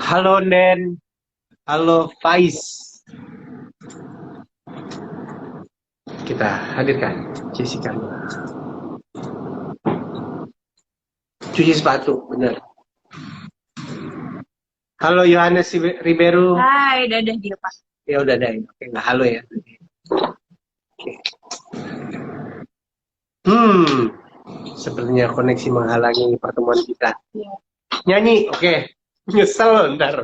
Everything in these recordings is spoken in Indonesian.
Halo Nen, halo Faiz. Kita hadirkan Jessica. Cuci sepatu, bener. Halo Yohanes Ribeiro. Hai, dadah dia Pak. Ya udah deh. Oke, nggak halo ya. Oke. Hmm, sepertinya koneksi menghalangi pertemuan kita. Iya. Nyanyi, oke. Nyesel ntar.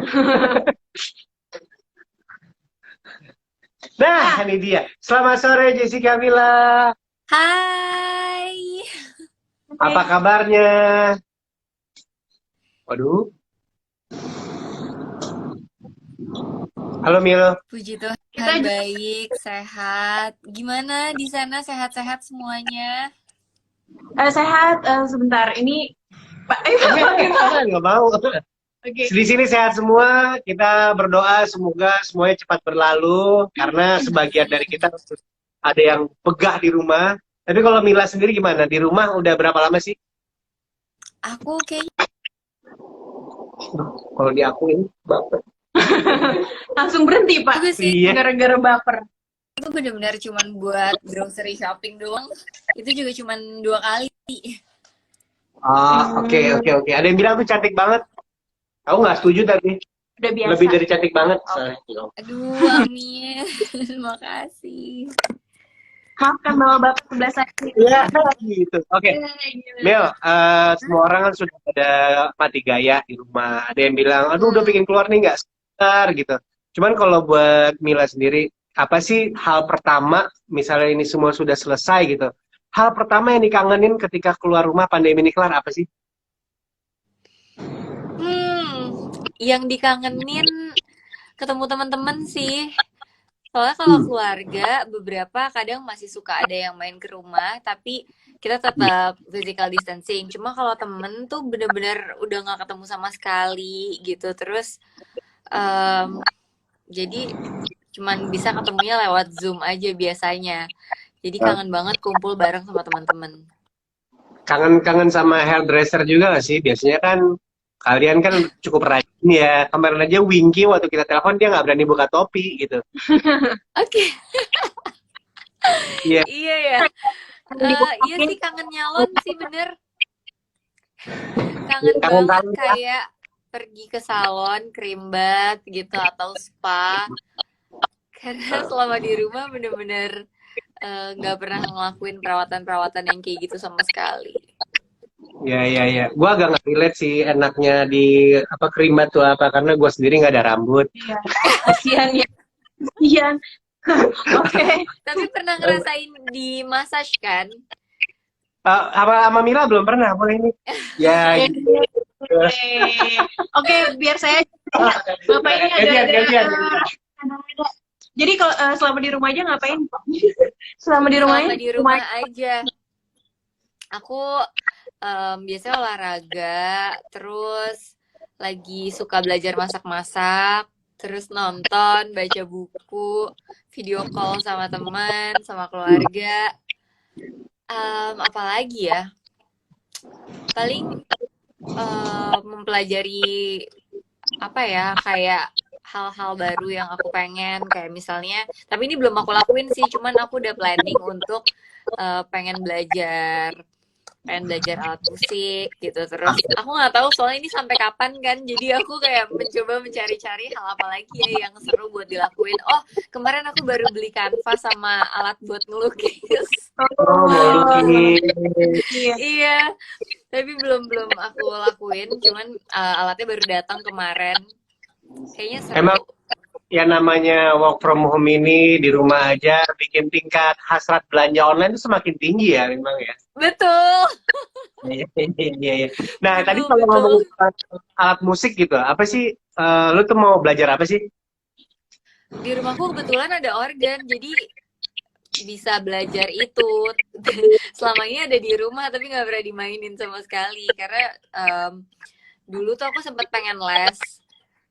Nah, ini dia. Selamat sore Jessica Mila. Hai, Apa kabarnya? Waduh. Halo Mil. puji Kita Tuhan baik, sehat. Gimana di sana sehat-sehat semuanya? sehat sebentar. Ini Pak, Nggak mau. Oke. Di sini sehat semua. Kita berdoa semoga semuanya cepat berlalu karena sebagian dari kita ada yang pegah di rumah. Tapi kalau Mila sendiri gimana? Di rumah udah berapa lama sih? Aku kayaknya Kalau diakuin, baper. Langsung berhenti Pak, juga sih, Iya. gara-gara baper. itu benar-benar cuman buat grocery shopping doang. Itu juga cuman 2 kali. Ah, oke. Ada yang bilang tuh cantik banget. Aku nggak setuju tapi Udah biasa. lebih dari cantik banget. Aduh, amin. Makasih. Maafkan bawa bapak sebelah saya. Iya, gitu. Oke. Mel, semua orang kan sudah pada mati gaya di rumah. Ada yang bilang, aduh udah pengen keluar nih nggak sebentar gitu. Cuman kalau buat Mila sendiri, apa sih hal pertama, misalnya ini semua sudah selesai gitu, hal pertama yang dikangenin ketika keluar rumah pandemi ini kelar apa sih? Yang dikangenin ketemu teman-teman sih. Soalnya kalau keluarga, beberapa kadang masih suka ada yang main ke rumah, tapi kita tetap physical distancing. Cuma kalau temen tuh bener-bener udah nggak ketemu sama sekali gitu. Terus jadi cuman bisa ketemunya lewat Zoom aja biasanya. Jadi kangen banget kumpul bareng sama teman-teman. Kangen-kangen sama hairdresser juga nggak sih? Biasanya kan kalian kan cukup rajin ya. Kemarin aja Winky waktu kita telepon dia nggak berani buka topi gitu. Oke, Iya. iya ya. Iya sih kangen nyalon sih bener. Kangen Kangen banget banget. kayak pergi ke salon, creambath gitu atau spa. Karena selama di rumah bener-bener nggak pernah ngelakuin perawatan-perawatan yang kayak gitu sama sekali. Ya. Gua agak nggak relate sih enaknya di apa kerimat tuh apa karena gua sendiri nggak ada rambut. Iya. Kasihan ya. Kasihan. Oke. Tapi pernah ngerasain di massage kan? Apa sama Mila belum pernah boleh ini? Ya. Oke, biar saya Bapak ini Gantian. ada. Jadi kalau selama di rumah aja ngapain? Selama di rumahnya? Selama di rumah aja. Aku biasanya olahraga, terus lagi suka belajar masak-masak, terus nonton, baca buku, video call sama teman, sama keluarga. Apalagi ya? Paling mempelajari apa ya, kayak hal-hal baru yang aku pengen, kayak misalnya, tapi ini belum aku lakuin sih, cuman aku udah planning untuk pengen belajar alat musik gitu. Terus aku nggak tahu soalnya ini sampai kapan kan, jadi aku kayak mencoba mencari-cari hal apa lagi ya yang seru buat dilakuin. Oh, kemarin aku baru beli kanvas sama alat buat ngelukis. Oh, mau lukis. Iya, tapi belum belum aku lakuin, cuman alatnya baru datang kemarin. Kayaknya Emang seru. ya namanya work from home ini di rumah aja bikin tingkat hasrat belanja online itu semakin tinggi ya memang ya. Betul. Iya. Nah, tadi Betul, kalau betul. ngomong alat musik gitu, apa sih lu tuh mau belajar apa sih? Di rumahku kebetulan ada organ, jadi bisa belajar itu. Selama ini ada di rumah tapi nggak pernah dimainin sama sekali karena dulu tuh aku sempat pengen les,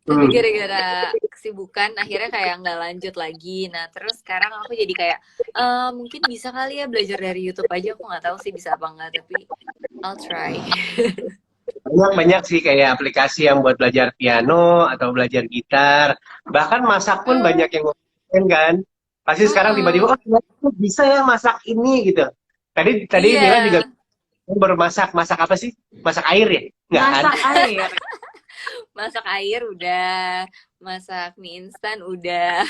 tapi gara-gara kesibukan akhirnya kayak nggak lanjut lagi. Nah terus sekarang aku jadi kayak mungkin bisa kali ya belajar dari YouTube aja. Aku nggak tahu sih bisa apa nggak, tapi I'll try. banyak sih kayak aplikasi yang buat belajar piano atau belajar gitar. Bahkan masak pun Hmm, banyak yang ngomongin kan. Pasti sekarang tiba-tiba, mm-mm. oh ternyata bisa ya masak ini gitu. Tadi tadi Iya, Mila juga baru masak. Masak apa sih? Masak air ya? Enggak kan? Masak air. masak air udah, masak mie instan udah.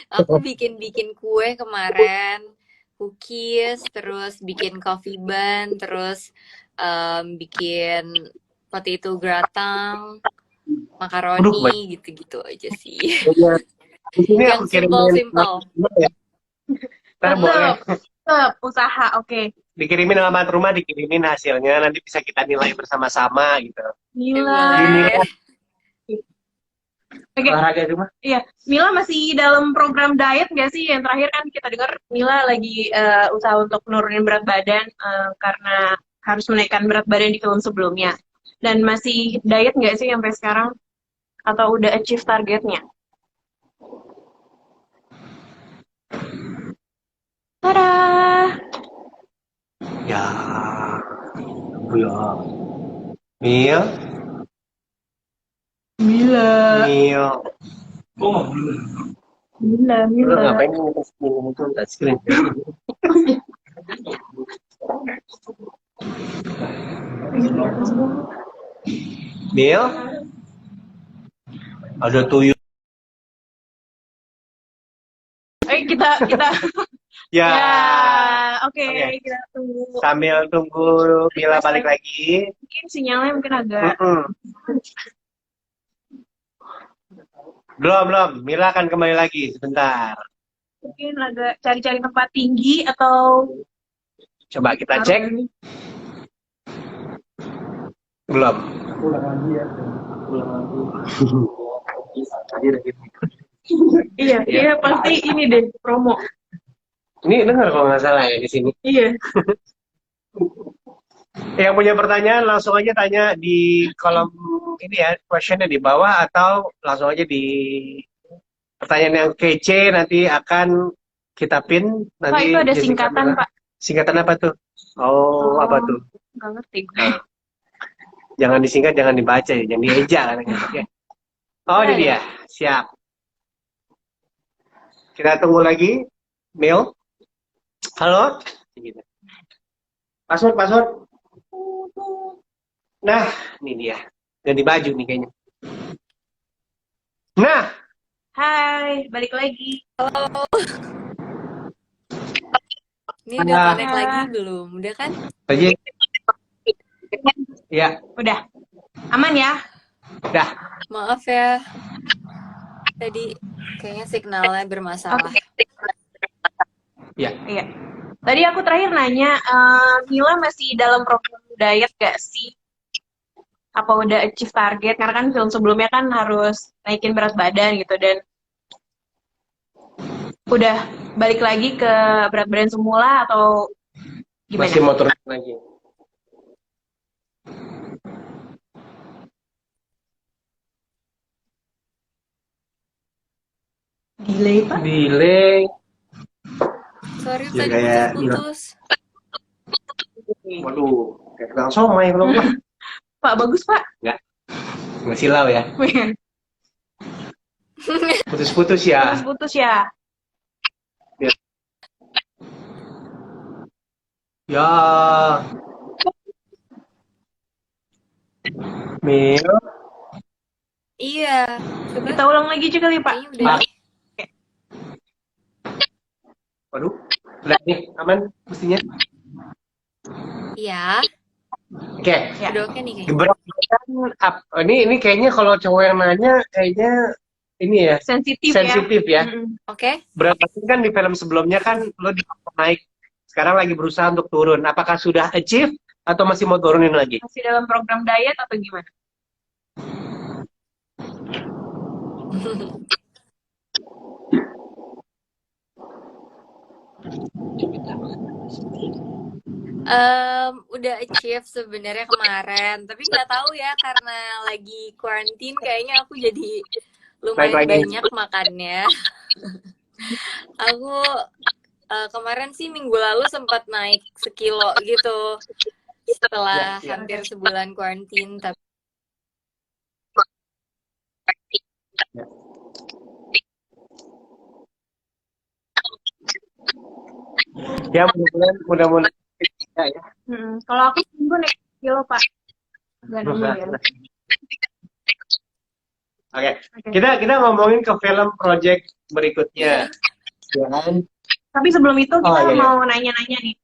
Aku bikin-bikin kue kemarin, cookies, terus bikin coffee bun, terus bikin potato gratin, Aduh, banyak. makaroni, gitu-gitu aja sih. Di sini aku Yang kirimin simple-simple. ya. Ntar boleh Tetep, tetep usaha. Oke. dikirimin alamat rumah, dikirimin hasilnya, nanti bisa kita nilai bersama-sama gitu. Mila. Di Mila Boleh. Oke, olahraga di rumah. iya. Mila masih dalam program diet nggak sih? Yang terakhir kan kita dengar Mila lagi usaha untuk nurunin berat badan karena harus menaikkan berat badan di film sebelumnya. Dan masih diet nggak sih sampai sekarang? Atau udah achieve targetnya? Tada! Ya, ya. Mil, Mila, Mil. Mila, Lu Mila. ngapain ngetes itu touchscreen? Mil, ada tuyul. Kita Ya, ya, oke, oke. kita tunggu. Sambil tunggu Mila balik lagi. Mungkin sinyalnya mungkin agak Mm-mm. Belum. Mila akan kembali lagi sebentar. mungkin agak cari-cari tempat tinggi atau Coba kita taruh cek. ini. Belum. Iya, iya pasti ini deh promo. Ini dengar kalau nggak salah ya di sini. Iya. Yang punya pertanyaan langsung aja tanya di kolom ini ya, questionnya di bawah atau langsung aja di pertanyaan yang kece nanti akan kita pin Pak nanti itu ada Jessica singkatan bilang. Pak. Singkatan apa tuh? Oh, apa tuh? Nggak ngerti gue. Nah, jangan disingkat, jangan dibaca ya, jangan dieja kan. Oke. Oh, ini dia. Siap. Kita tunggu lagi. Mil. Halo. Password. Nah, ini dia. Ganti baju nih kayaknya. Nah, Hai, balik lagi. Ini udah connect lagi belum? Udah kan? tadi ya, Udah. Aman ya? udah. Maaf ya. Tadi kayaknya signalnya bermasalah. Ya. Iya. Tadi aku terakhir nanya, Mila masih dalam program diet gak sih? Apa udah achieve target? Karena kan film sebelumnya kan harus naikin berat badan gitu dan udah balik lagi ke berat badan semula atau gimana? Masih mau turun lagi. Delay Pak? Delay. Sorry Ya, tadi kayak putus-putus. Waduh, kayak kenal somai belum Pak. Pak bagus Pak. Nggak silau ya. Putus-putus ya. Putus-putus ya. Ya. Mil. Iya. Coba Kita ulang lagi juga kali Pak. kayaknya udah. Waduh, udah nih, aman mestinya. Iya. Oke. Ya. Udah oke nih kayaknya. Berat badan ini kayaknya kalau cowok yang nanya kayaknya ini ya Sensitif ya. Mm-mm. Oke. Berat badan kan di film sebelumnya kan lo naik, sekarang lagi berusaha untuk turun. Apakah sudah achieve atau masih mau turunin lagi? Masih dalam program diet atau gimana? Udah achieve sebenarnya kemarin, tapi nggak tahu ya karena lagi quarantine kayaknya aku jadi lumayan Naik lagi. banyak makannya. Aku kemarin sih minggu lalu sempat naik 1 kilo gitu. setelah Ya. hampir sebulan quarantine. Tapi Ya mudah-mudahan ya. Kalau aku seminggu naik kilo Pak. Gak nemu ya. Oke. Kita ngomongin ke film project berikutnya. Ya kan? Tapi sebelum itu kita iya. mau nanya-nanya nih.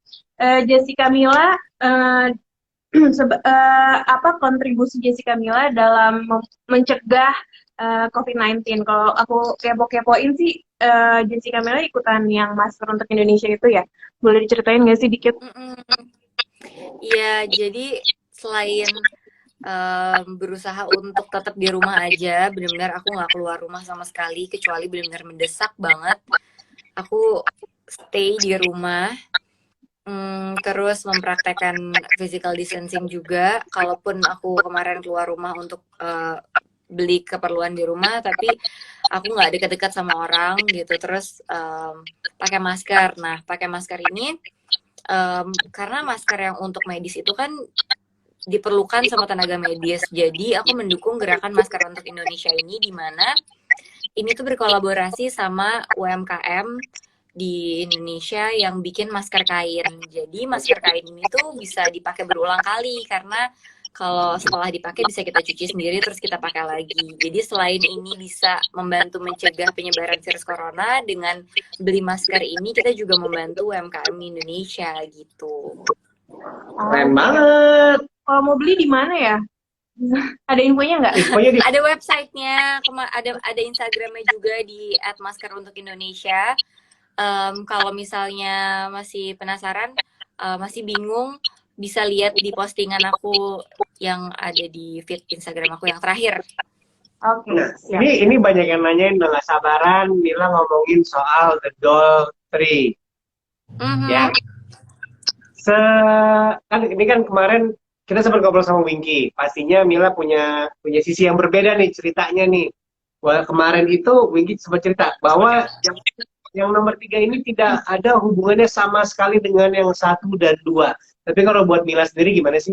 Jessica Mila, apa kontribusi Jessica Mila dalam mencegah COVID-19? Kalau aku kepo-kepoin sih, Jessica Mila ikutan yang Masker untuk Indonesia itu ya. Boleh diceritain nggak sih dikit? Iya, jadi selain berusaha untuk tetap di rumah aja, benar-benar aku nggak keluar rumah sama sekali, kecuali benar-benar mendesak banget. Aku stay di rumah, terus mempraktekkan physical distancing juga. Kalaupun aku kemarin keluar rumah untuk beli keperluan di rumah, tapi aku nggak dekat-dekat sama orang gitu. Terus pakai masker. Nah, pakai masker ini karena masker yang untuk medis itu kan diperlukan sama tenaga medis. Jadi aku mendukung gerakan Masker untuk Indonesia ini, di mana ini tuh berkolaborasi sama UMKM di Indonesia yang bikin masker kain. Jadi masker kain ini tuh bisa dipakai berulang kali, karena kalau setelah dipakai bisa kita cuci sendiri terus kita pakai lagi. Jadi selain ini bisa membantu mencegah penyebaran virus corona, dengan beli masker ini kita juga membantu UMKM Indonesia gitu. Keren banget. Kalau mau beli di mana ya? Ada infonya nggak? Ada websitenya, ada Instagramnya juga di @maskeruntukindonesia. Kalau misalnya masih penasaran, masih bingung, bisa lihat di postingan aku yang ada di feed Instagram aku yang terakhir. Oke. Nah, ini banyak yang nanyain, udah gak sabaran Mila ngomongin soal The Doll 3. Ya. Kan ini kan kemarin kita sempat ngobrol sama Winky. Pastinya Mila punya sisi yang berbeda nih ceritanya nih. Wah, kemarin itu Winky sempat cerita bahwa yang nomor 3 ini tidak ada hubungannya sama sekali dengan yang 1 dan 2. Tapi kalau buat Mila sendiri gimana sih?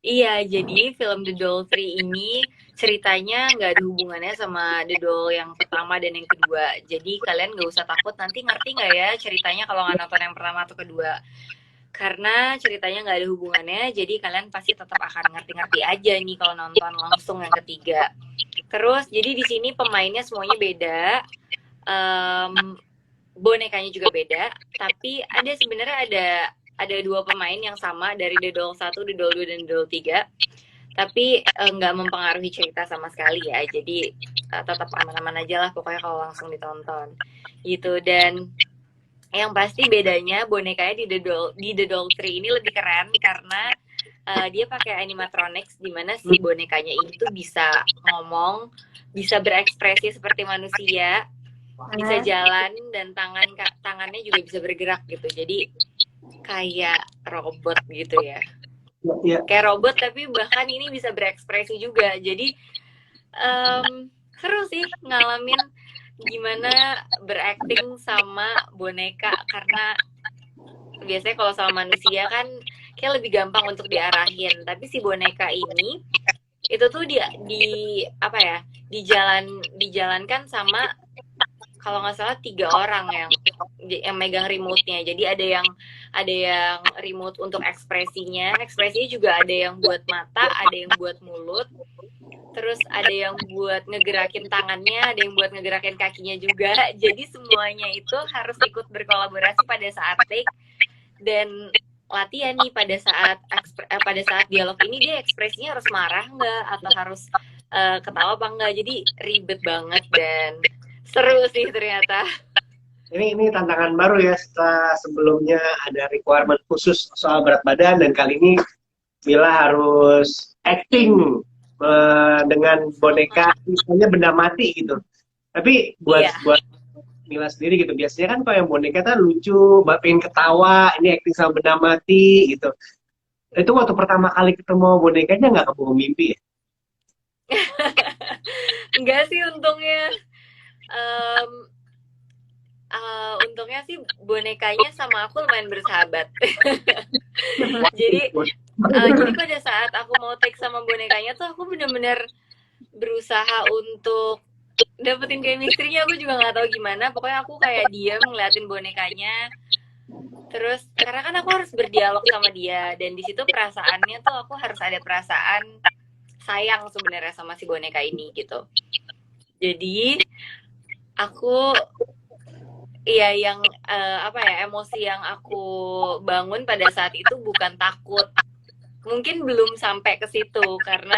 Iya, jadi film The Doll 3 ini ceritanya nggak ada hubungannya sama The Doll yang pertama dan yang kedua. Jadi kalian nggak usah takut, nanti ngerti nggak ya ceritanya kalau nggak nonton yang pertama atau kedua. Karena ceritanya nggak ada hubungannya, jadi kalian pasti tetap akan ngerti-ngerti aja nih kalau nonton langsung yang ketiga. Terus, jadi di sini pemainnya semuanya beda, bonekanya juga beda, tapi sebenarnya ada 2 pemain yang sama dari The Doll 1, The Doll 2, dan The Doll 3. Tapi nggak mempengaruhi cerita sama sekali ya, jadi tetap aman-aman aja lah pokoknya kalau langsung ditonton gitu. Dan yang pasti bedanya bonekanya di The Doll 3 ini lebih keren karena dia pakai animatronics, di mana si bonekanya ini tuh bisa ngomong, bisa berekspresi seperti manusia, bisa jalan, dan tangannya juga bisa bergerak gitu. Jadi kayak robot gitu ya. Kayak robot tapi bahkan ini bisa berekspresi juga. Jadi seru sih ngalamin gimana berakting sama boneka, karena biasanya kalau sama manusia kan kayak lebih gampang untuk diarahin, tapi si boneka ini itu tuh dijalankan sama, kalau nggak salah 3 orang yang megang remote-nya. Jadi ada yang remote untuk ekspresinya juga ada yang buat mata, ada yang buat mulut, terus ada yang buat ngegerakin tangannya, ada yang buat ngegerakin kakinya juga. Jadi semuanya itu harus ikut berkolaborasi pada saat take dan latihan nih pada saat dialog ini, dia ekspresinya harus marah nggak atau harus ketawa apa enggak. Jadi ribet banget dan seru sih ternyata. Ini tantangan baru ya, setelah sebelumnya ada requirement khusus soal berat badan, dan kali ini Mila harus acting dengan boneka misalnya benda mati gitu. Tapi buat Mila sendiri gitu, biasanya kan kalau yang boneka kan lucu, pengen ketawa, ini acting sama benda mati gitu. Itu waktu pertama kali ketemu bonekanya nggak kebawa mimpi ya? Enggak sih untungnya. untungnya sih bonekanya sama aku lumayan bersahabat. Jadi jadi pada saat aku mau take sama bonekanya tuh aku bener-bener berusaha untuk dapetin chemistry-nya. Aku juga nggak tahu gimana, pokoknya aku kayak diam ngeliatin bonekanya. Terus karena kan aku harus berdialog sama dia, dan di situ perasaannya tuh aku harus ada perasaan sayang sebenarnya sama si boneka ini gitu. Jadi aku iya yang apa ya, emosi yang aku bangun pada saat itu bukan takut, mungkin belum sampai ke situ karena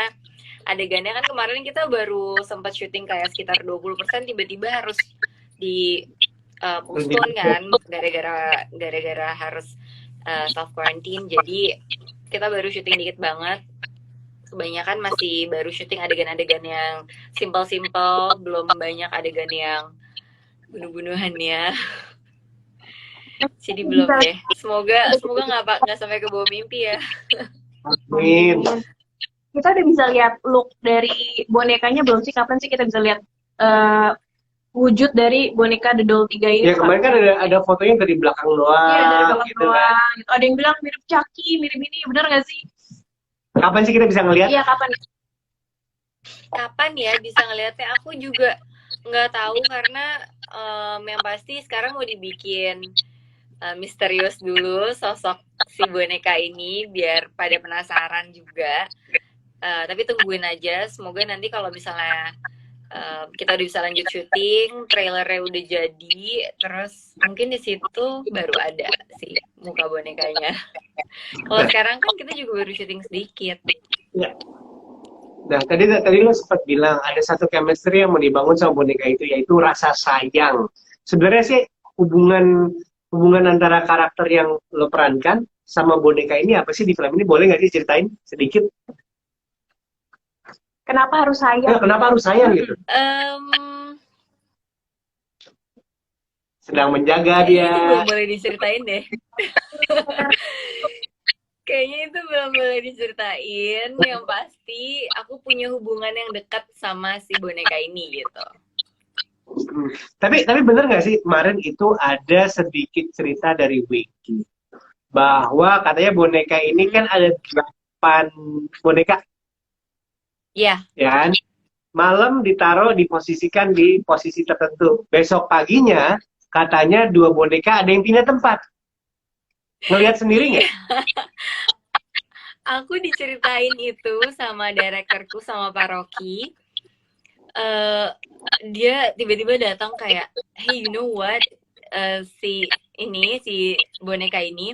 adegannya kan kemarin kita baru sempat syuting kayak sekitar 20%, tiba-tiba harus di postpone kan gara-gara harus self quarantine. Jadi kita baru syuting dikit banget, kebanyakan masih baru syuting adegan-adegan yang simple-simple, belum banyak adegan yang bunuh-bunuhannya. Jadi belum deh. Semoga nggak sampai ke bawah mimpi ya. Amin. Kita udah bisa lihat look dari bonekanya belum sih? Kapan sih kita bisa lihat wujud dari boneka The Doll 3 ini? Ya kemarin kan ada fotonya dari belakang doang. Iya, dari belakang gitu kan. doang. Gitu. Ada yang bilang mirip Chucky, mirip ini, bener nggak sih? Kapan sih kita bisa ngelihat? Iya, kapan? Kapan ya bisa ngelihatnya? Aku juga nggak tahu karena yang pasti sekarang mau dibikin misterius dulu sosok si boneka ini biar pada penasaran juga. Tapi tungguin aja, semoga nanti kalau misalnya kita udah bisa lanjut syuting, trailernya udah jadi, terus mungkin di situ baru ada si muka bonekanya. Kalau sekarang kan kita juga baru syuting sedikit. Ya. Nah, tadi lo sempat bilang ada satu chemistry yang mau dibangun sama boneka itu, yaitu rasa sayang. Sebenarnya sih hubungan antara karakter yang lo perankan sama boneka ini apa sih di film ini? Boleh nggak sih ceritain sedikit? Kenapa harus sayang? Ya, kenapa harus sayang gitu? Sedang menjaga dia. Itu belum boleh diceritain deh. Kayaknya itu belum boleh diceritain. Yang pasti aku punya hubungan yang dekat sama si boneka ini gitu. Tapi bener nggak sih kemarin itu ada sedikit cerita dari Wiki bahwa katanya boneka ini kan ada 8 boneka. Iya. Ya kan? Malam ditaruh diposisikan di posisi tertentu. Besok paginya katanya 2 boneka ada yang pindah tempat. Ngelihat sendiri nggak? Aku diceritain itu sama direkturku, sama Pak Rocky. Dia tiba-tiba datang kayak, hey, you know what? Si boneka ini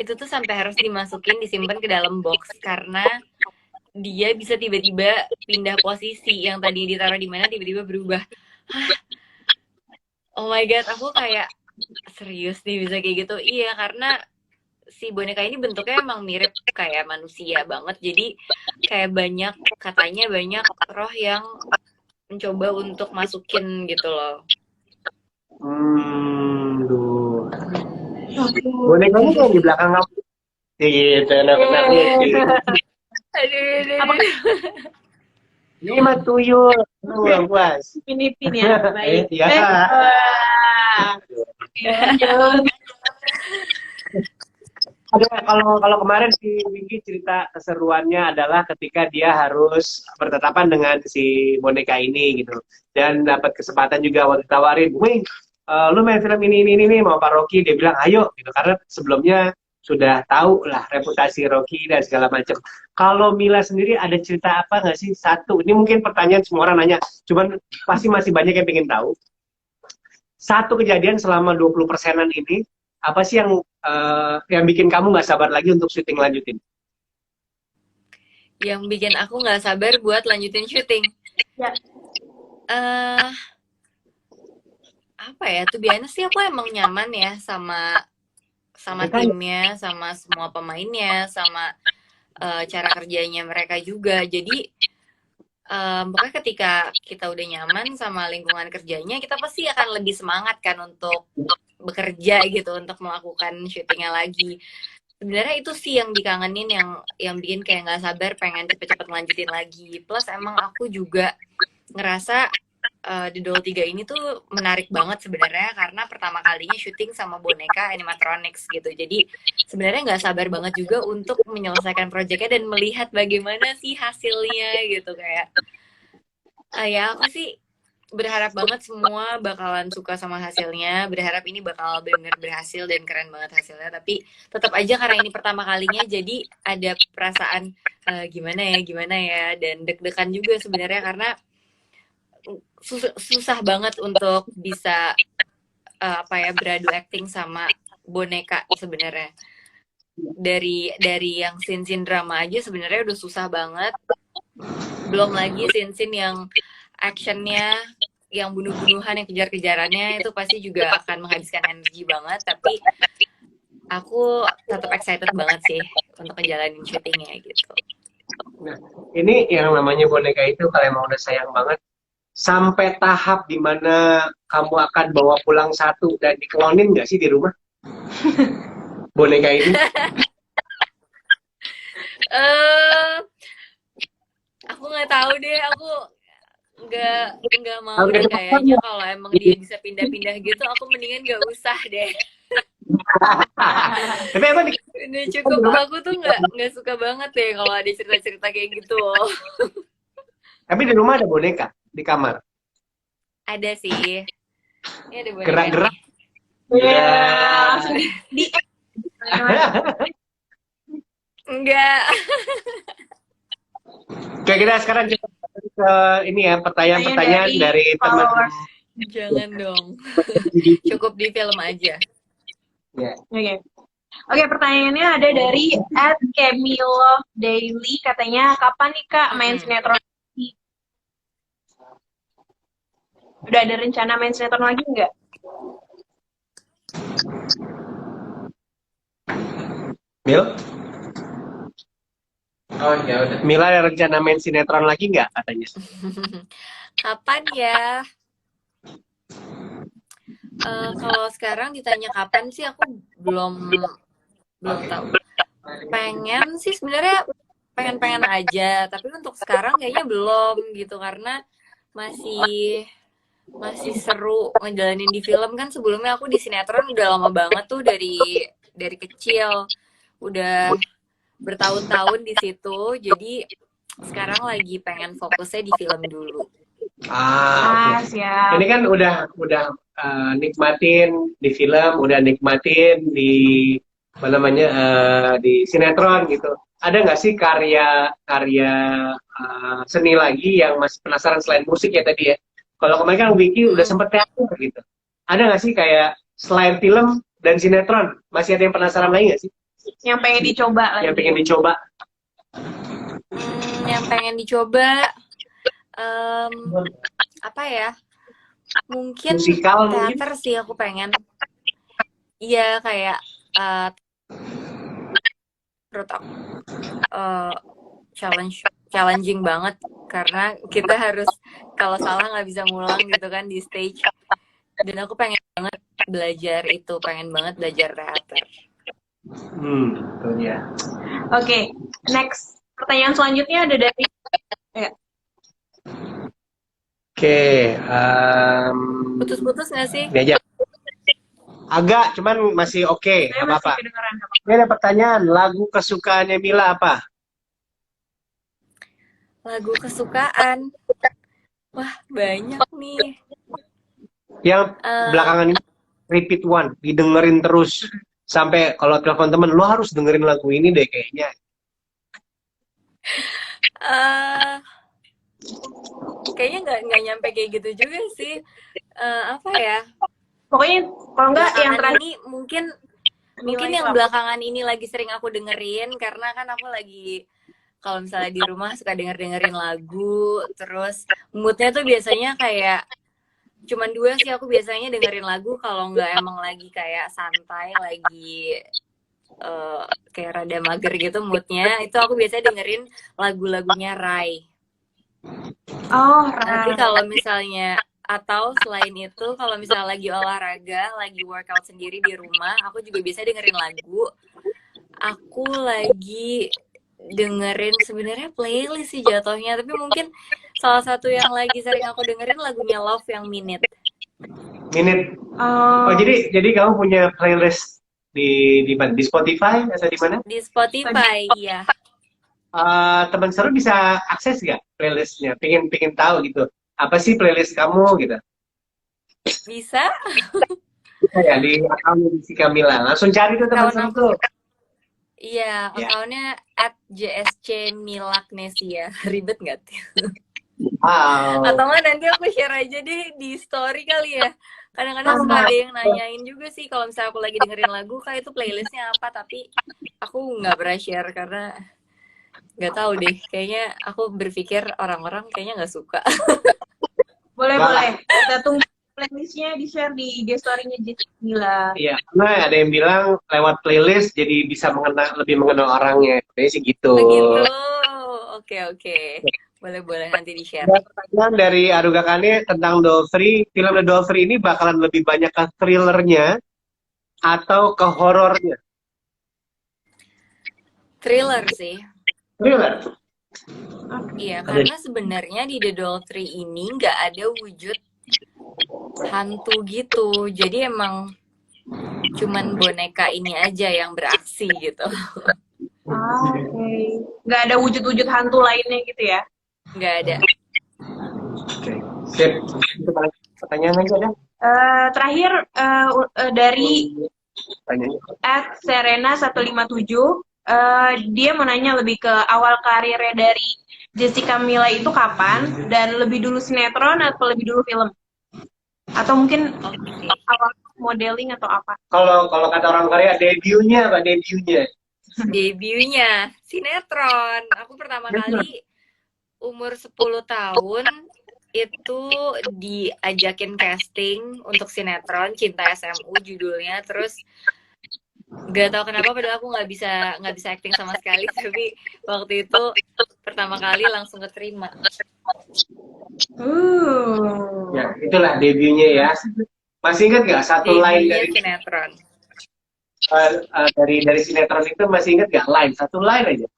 itu tuh sampai harus dimasukin, disimpan ke dalam box karena dia bisa tiba-tiba pindah posisi, yang tadi ditaruh di mana tiba-tiba berubah. Hah? Oh my god, aku kayak serius nih bisa kayak gitu. Iya, karena si boneka ini bentuknya emang mirip kayak manusia banget. Jadi kayak katanya banyak roh yang mencoba untuk masukin gitu loh. Duh. Bonekanya yang di belakang kamu. Gitu, enak-enak gitu. Aduh. Ini mah tuyul, lu puas. Pinipin ya, baik. Iya. Kalau kemarin si Wingky cerita keseruannya adalah ketika dia harus bertetapan dengan si boneka ini gitu, dan dapat kesempatan juga waktu ditawarin, Wing, lu main film ini mau Pak Rocky, dia bilang ayo gitu karena sebelumnya sudah tahu lah reputasi Rocky dan segala macam. Kalau Mila sendiri ada cerita apa nggak sih? Satu, ini mungkin pertanyaan semua orang nanya, cuman pasti masih banyak yang pengen tahu. Satu kejadian selama 20%-an ini, apa sih yang bikin kamu nggak sabar lagi untuk syuting lanjutin? Yang bikin aku nggak sabar buat lanjutin syuting? Ya. Apa ya? Tuh biasanya sih aku emang nyaman ya sama timnya, sama semua pemainnya, sama cara kerjanya mereka juga. Jadi pokoknya ketika kita udah nyaman sama lingkungan kerjanya, kita pasti akan lebih semangat kan untuk bekerja gitu, untuk melakukan syutingnya lagi. Sebenarnya itu sih yang dikangenin, yang bikin kayak nggak sabar pengen cepet-cepet lanjutin lagi. Plus emang aku juga ngerasa The Doll 3 ini tuh menarik banget sebenarnya karena pertama kalinya syuting sama boneka animatronics gitu. Jadi sebenarnya nggak sabar banget juga untuk menyelesaikan proyeknya dan melihat bagaimana sih hasilnya gitu kayak. Ya aku sih berharap banget semua bakalan suka sama hasilnya. Berharap ini bakal benar-benar berhasil dan keren banget hasilnya. Tapi tetap aja karena ini pertama kalinya jadi ada perasaan gimana ya dan deg-degan juga sebenarnya karena susah banget untuk bisa beradu acting sama boneka sebenarnya. Dari yang scene drama aja sebenarnya udah susah banget. Belum lagi scene yang actionnya, yang bunuh-bunuhan, yang kejar-kejarannya itu pasti juga akan menghabiskan energi banget. Tapi aku tetap excited banget sih untuk ngejalanin syutingnya gitu. Nah, ini yang namanya boneka itu kalau emang udah sayang banget, sampai tahap dimana kamu akan bawa pulang satu dan diklonin nggak sih di rumah? Boneka ini? Aku nggak tahu deh, aku nggak mau deh kayaknya kalau emang dia bisa pindah-pindah gitu, aku mendingan nggak usah deh. Tapi emang Udah cukup, aku tuh nggak suka banget deh kalau ada cerita-cerita kayak gitu. tapi di rumah ada boneka di kamar. Ada sih. Ini ada boneka Gerak-gerak. Ya, langsung di Enggak. Oke, kita sekarang kita ke ini ya, pertanyaan-pertanyaan dari teman. Jangan dong. Cukup di film aja. Ya. Oke, pertanyaannya ada dari @Kemilove_daily, katanya kapan nih Kak main sinetron lagi? Udah ada rencana main sinetron lagi nggak? Mil? Oh ya udah. Mila ada rencana main sinetron lagi nggak katanya? Kapan ya? Kalau sekarang ditanya kapan sih, aku belum tahu. Pengen sih sebenarnya, pengen aja. Tapi untuk sekarang kayaknya belum gitu karena masih seru ngejalanin di film kan. Sebelumnya aku di sinetron udah lama banget tuh, dari kecil udah bertahun-tahun di situ, jadi sekarang lagi pengen fokusnya di film dulu. Okay. Ini kan udah nikmatin di film, udah nikmatin di apa namanya di sinetron gitu. Ada nggak sih karya seni lagi yang masih penasaran selain musik ya tadi ya? Kalau kemarin kan Wiki udah sempet teater gitu. Ada nggak sih kayak selain film dan sinetron masih ada yang penasaran lagi nggak sih? Yang pengen dicoba lagi. Yang pengen dicoba. Yang pengen dicoba apa ya? Mungkin musikal teater mungkin? Sih aku pengen. Iya kayak menurut aku challenging banget karena kita harus kalau salah nggak bisa ngulang gitu kan di stage. Dan aku pengen banget belajar itu, pengen banget belajar teater. Betul ya. Oke, next. Pertanyaan selanjutnya ada dari putus-putus nggak sih? Diajak. Agak, cuman masih oke, apa-apa. Ini ada pertanyaan, lagu kesukaannya Mila apa? Lagu kesukaan? Wah, banyak nih. Yang belakangan ini repeat one, didengerin terus. Sampai kalau telepon temen, lo harus dengerin lagu ini deh kayaknya. Kayaknya nggak nyampe kayak gitu juga sih. Apa ya? Pokoknya kalau nggak yang terakhir ini mungkin yang belakangan ini lagi sering aku dengerin karena kan aku lagi kalau misalnya di rumah suka dengerin lagu, terus moodnya tuh biasanya kayak cuman 2 sih aku biasanya dengerin lagu kalau nggak emang lagi kayak santai, lagi kayak rada mager gitu moodnya, itu aku biasanya dengerin lagu-lagunya Rai. Nanti kalau misalnya atau selain itu kalau misalnya lagi olahraga, lagi workout sendiri di rumah, aku juga biasa dengerin lagu. Aku lagi dengerin sebenarnya playlist sih jatuhnya, tapi mungkin salah satu yang lagi sering aku dengerin lagunya Love yang Minute. Minute. Oh, Oh, jadi kamu punya playlist di mana? Di Spotify atau di mana? Di Spotify, ya. Teman seru bisa akses nggak playlistnya? Pingin tahu gitu. Apa sih playlist kamu gitu? Bisa. Bisa ya di akun Jessica Mila. Langsung cari tuh teman Account seru aku, tuh. iya, Ya. akunnya @JSC Milagnesia. Ribet nggak tuh? Wow. Atau nggak nanti aku share aja deh di story kali ya. Kadang-kadang suka ada yang nanyain juga sih kalau misalnya aku lagi dengerin lagu, Kak itu playlistnya apa, tapi aku nggak pernah share karena nggak tahu deh. Kayaknya aku berpikir orang-orang kayaknya nggak suka. boleh Wah. boleh. Kita tunggu playlistnya di share di IG story-nya Jessica Mila. Iya, karena ada yang bilang lewat playlist jadi bisa lebih mengenal orangnya. Kayaknya sih gitu. Begitu. Oke. Boleh nanti di-share. Ada pertanyaan dari Aruga Kane tentang Dolphy. Film The Dolphy ini bakalan lebih banyak ke thrillernya atau ke horornya? Thriller sih. Thriller. Iya, karena sebenarnya di The Doll 3 ini nggak ada wujud hantu gitu. Jadi emang cuman boneka ini aja yang beraksi gitu. Oke. Nggak ada wujud-wujud hantu lainnya gitu ya? Nggak ada. Oke. Sip. Itu paling pertanyaan aja dah. Terakhir dari Pertanyaannya. @serena157, dia mau nanya lebih ke awal karirnya dari Jessica Mila itu kapan, dan lebih dulu sinetron atau lebih dulu film? Atau mungkin Oke. awal modeling atau apa? Kalau kata orang Korea debutnya apa debutnya? Debutnya sinetron. Aku pertama kali umur 10 tahun itu diajakin casting untuk sinetron Cinta SMU judulnya, terus gak tahu kenapa padahal aku nggak bisa acting sama sekali, tapi waktu itu pertama kali langsung keterima. Ya, itulah debutnya ya. Masih ingat nggak satu line Debutnya dari sinetron. dari sinetron itu, masih ingat nggak line? Satu line aja.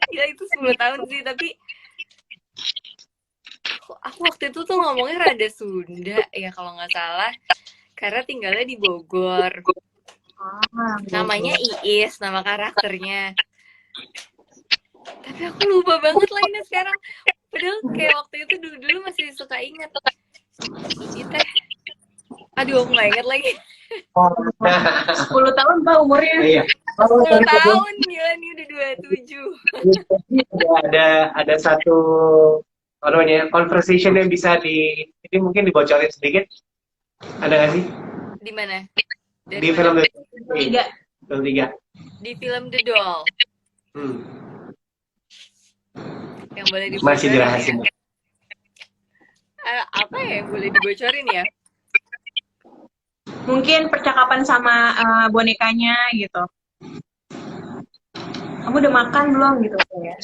Ya itu 10 tahun sih, tapi aku waktu itu tuh ngomongnya rada Sunda ya kalau nggak salah, karena tinggalnya di Bogor. Namanya Iis, nama karakternya. Tapi aku lupa banget lainnya sekarang. Padahal kayak waktu itu dulu masih suka ingat. Ini teh. Aduh, aku nggak ingat lagi. 10 tahun Pak umurnya. Iya. 10 tahun, gila nih udah 27. Ada satu apa namanya conversation yang bisa ini mungkin dibocorin sedikit. Ada nggak sih? Di mana? Di film The Doll 3. Film 3. Di film The Doll. Yang boleh dibocorin. Masih dirahasiakan. Apa ya yang boleh dibocorin ya? Mungkin percakapan sama bonekanya gitu. Kamu udah makan belum gitu ya?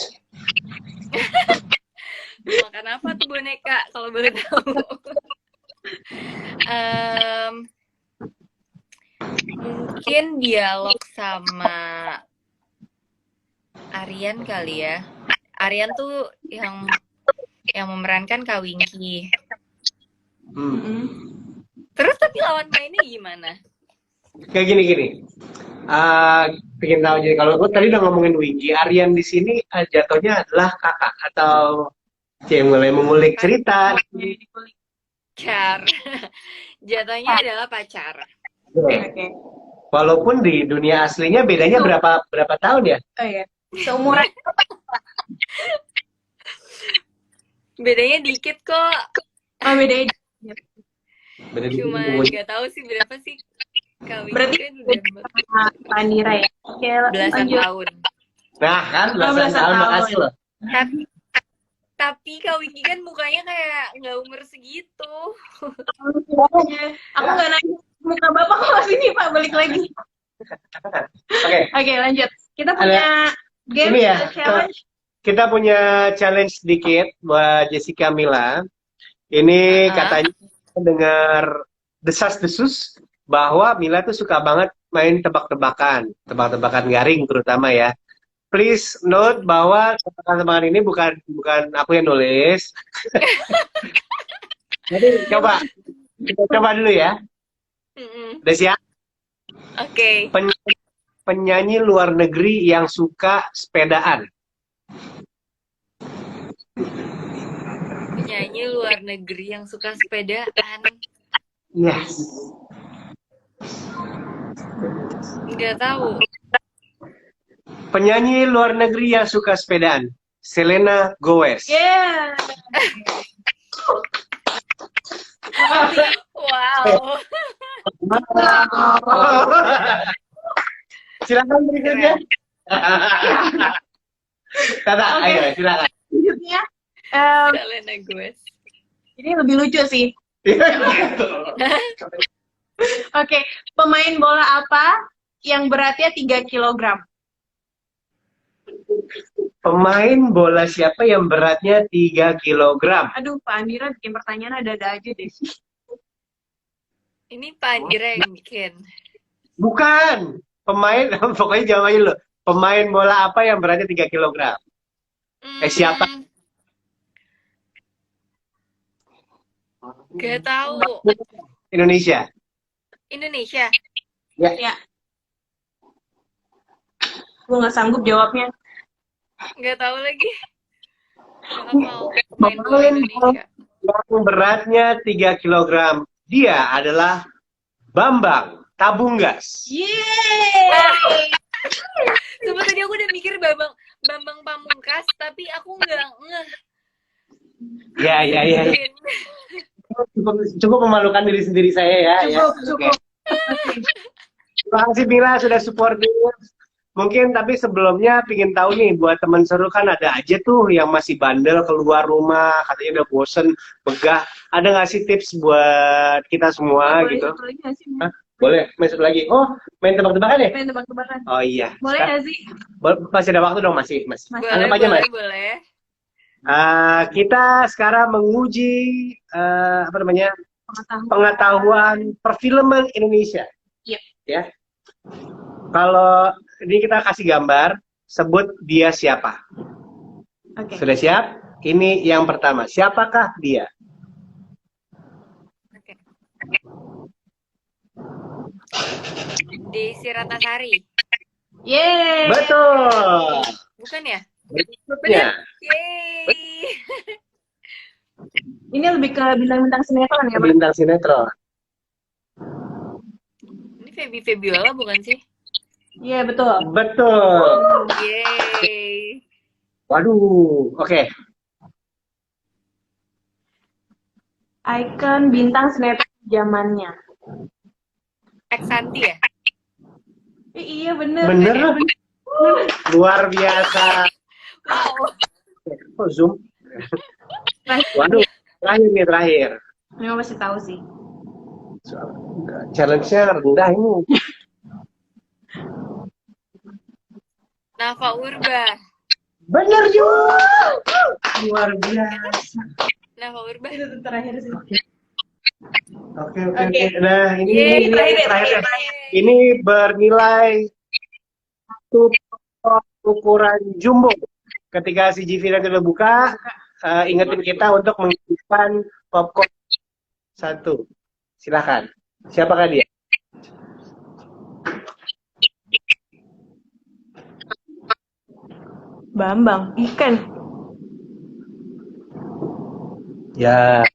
Makan apa tuh boneka kalau boleh tahu? Mungkin dialog sama Aryan kali ya. Aryan tuh yang memerankan Kak Winky. Terus tapi lawan mainnya gimana? Kayak gini. Pengen tahu, jadi kalau gue tadi udah ngomongin Winky, Aryan di sini jatuhnya adalah kakak atau yang mulai mengulik cerita. Pacar. Jatuhnya adalah pacar. Oke. Walaupun di dunia aslinya bedanya berapa tahun ya? Oh iya. Seumuran. Bedanya dikit kok. Oh, bedanya. Cuma nggak tahu sih berapa sih. Berarti kan udah Pandira ya? Oke, belasan tahun. Nah kan, belasan tahun, makasih loh. Tapi Kak Winky kan mukanya kayak nggak umur segitu. Aku nggak nanya muka bapak kok sini Pak, balik lagi. Oke, lanjut. Kita punya game ya, challenge. Kita punya challenge sedikit buat Jessica Mila. Ini katanya dengar desas-desus bahwa Mila tuh suka banget main tebak-tebakan garing terutama ya. please note bahwa teman-teman ini bukan aku yang nulis. Jadi kita coba dulu ya. Udah siap? Oke. Penyanyi luar negeri yang suka sepedaan. Penyanyi luar negeri yang suka sepedaan. Yes. Nggak tahu. Penyanyi luar negeri yang suka sepedaan. Selena Gomez. Yeah. Wow. Silakan berikutnya. Tata, Oke. ayo silakan. Selanjutnya, Selena Gomez. ini lebih lucu sih. Oke, pemain bola apa yang beratnya 3 kilogram? Pemain bola siapa yang beratnya 3 kilogram? Aduh, Pak Andira bikin pertanyaan ada-ada aja deh. Ini Pak Andira yang bikin. Bukan. Pemain, pokoknya jawab aja lo. Pemain bola apa yang beratnya 3 kilogram? Siapa? Gak tahu. Indonesia. Indonesia. Ya. Gue nggak sanggup jawabnya. Gak tahu lagi. Gak hafal. Pemain bola Indonesia. Yang beratnya 3 kilogram. Dia adalah Bambang Tabunggas. Yeay! Coba tadi aku udah mikir Bambang Pamungkas, tapi aku nggak ngeh. Ya. Cukup memalukan diri sendiri saya ya. Cukup. Terima kasih Mila sudah supportive. Mungkin tapi sebelumnya pingin tahu nih buat teman seru kan ada aja tuh yang masih bandel keluar rumah katanya udah bosen begah. Ada nggak sih tips buat kita semua Boleh gitu? satu lagi nggak sih? Hah? Boleh main satu lagi. Oh main tebak-tebakan ya? Main tebak-tebakan. Oh iya. Boleh nggak sih? Masih ada waktu dong masih. Anggap aja mas. Boleh. Kita sekarang menguji apa namanya pengetahuan perfilman Indonesia. Iya. Ya. Kalau ini kita kasih gambar, sebut dia siapa. Oke. Sudah siap? Ini yang pertama. Siapakah dia? Oke. Desi Ratnasari. Yeay! Betul. Bukan ya? Ya. Yeay. Ini lebih ke bintang-bintang sinetron ya, Bang? Bintang sinetron. Ini Feby Febiola bukan sih? Iya, betul. Betul. Yeay. Waduh. Oke. Icon bintang sinetron zamannya. Eksanti ya? Iya, bener. Bener. Luar biasa. Wow. Oh, zoom. Waduh. Terakhir. Memang pasti tahu sih. Challenge-nya rendah ini. Nafa Urba. Bener juga. Luar biasa. Nafa Urba. Itu terakhir sih. Oke. Nah, Yeay, ini terakhir. Ini bernilai satu ukuran jumbo. Ketika CGV nanti udah buka, ingetin kita untuk mengirimkan popcorn satu. Silakan. Siapakah dia? Bambang, ikan. Ya.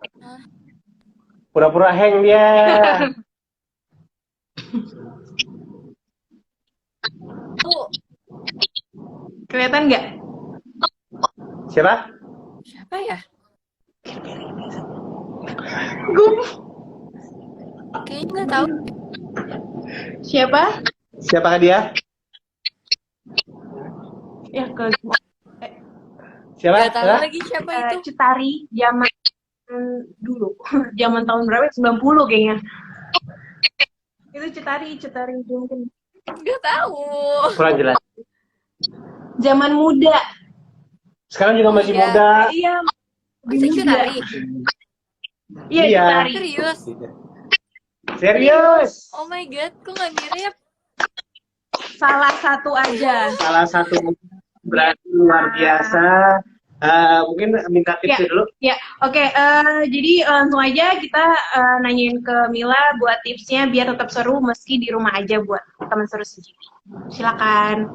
Pura-pura hang dia. Tuh. Kelihatan nggak? Siapa? Siapa ya? Gum. Kayaknya nggak tahu. Siapa? Siapakah dia? Ya, ke Siapa? Nggak tahu Hah? lagi siapa itu. Cutari zaman dulu. Zaman tahun berapa? 90 kayaknya. Itu Cutari mungkin. Nggak tahu. Kurang jelas. Zaman muda. Sekarang juga masih Iya. muda. Iya. Masa Cutari? Iya, Iya. Cutari. Serius? Serius. Oh my god, kok nggak mirip? Salah satu aja. Salah satu berarti luar biasa. Mungkin minta tipsnya dulu. Ya, oke. Jadi langsung aja kita nanyain ke Mila buat tipsnya biar tetap seru meski di rumah aja buat teman seru CGV. Silakan.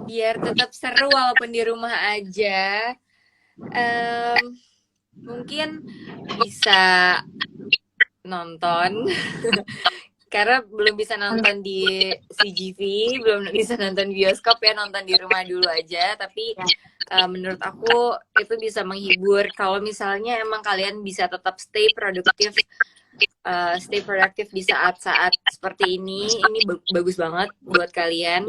Biar tetap seru walaupun di rumah aja. Mungkin bisa nonton karena belum bisa nonton di CGV, belum bisa nonton bioskop ya, nonton di rumah dulu aja. Tapi menurut aku itu bisa menghibur kalau misalnya emang kalian bisa tetap stay produktif di saat-saat seperti ini bagus banget buat kalian.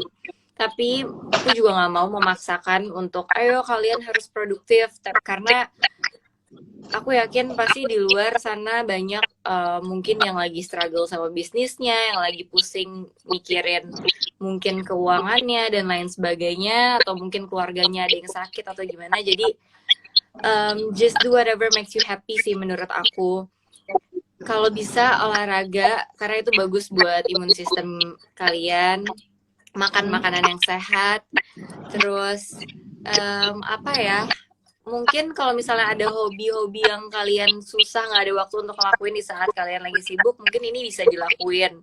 Tapi aku juga nggak mau memaksakan untuk ayo kalian harus produktif, karena aku yakin pasti di luar sana banyak mungkin yang lagi struggle sama bisnisnya, yang lagi pusing mikirin mungkin keuangannya dan lain sebagainya, atau mungkin keluarganya ada yang sakit atau gimana. Jadi just do whatever makes you happy sih menurut aku. Kalau bisa olahraga karena itu bagus buat imun sistem kalian. Makan makanan yang sehat. Terus apa ya? Mungkin kalau misalnya ada hobi-hobi yang kalian susah nggak ada waktu untuk ngelakuin di saat kalian lagi sibuk, mungkin ini bisa dilakuin.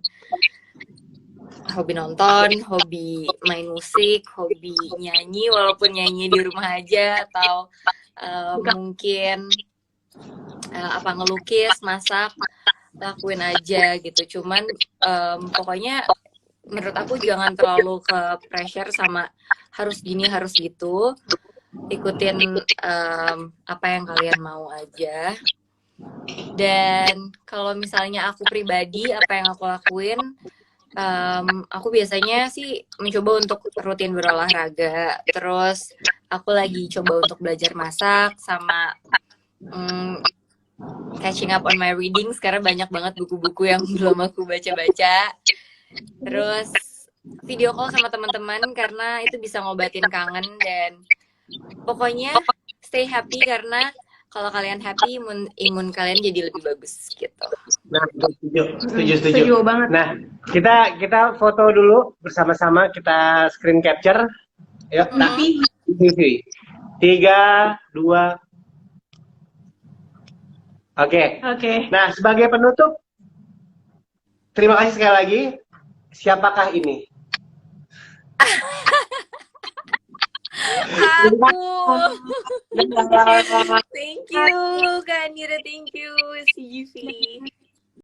Hobi nonton, hobi main musik, hobi nyanyi, walaupun nyanyi di rumah aja, atau mungkin ngelukis, masak, lakuin aja gitu. Cuman pokoknya menurut aku jangan terlalu ke pressure sama harus gini, harus gitu. Ikutin apa yang kalian mau aja. Dan kalau misalnya aku pribadi, apa yang aku lakuin, aku biasanya sih mencoba untuk rutin berolahraga. Terus aku lagi coba untuk belajar masak sama catching up on my readings karena banyak banget buku-buku yang belum aku baca-baca. Terus video call sama teman-teman karena itu bisa ngobatin kangen. Dan pokoknya stay happy karena kalau kalian happy, imun kalian jadi lebih bagus gitu. Nah, setuju banget. Nah, kita foto dulu bersama-sama, kita screen capture. Yuk, Tapi 3, 2. Oke. Nah, sebagai penutup, terima kasih sekali lagi. Siapakah ini? Aku. Thank you, Kak Nira. Thank you, CGV.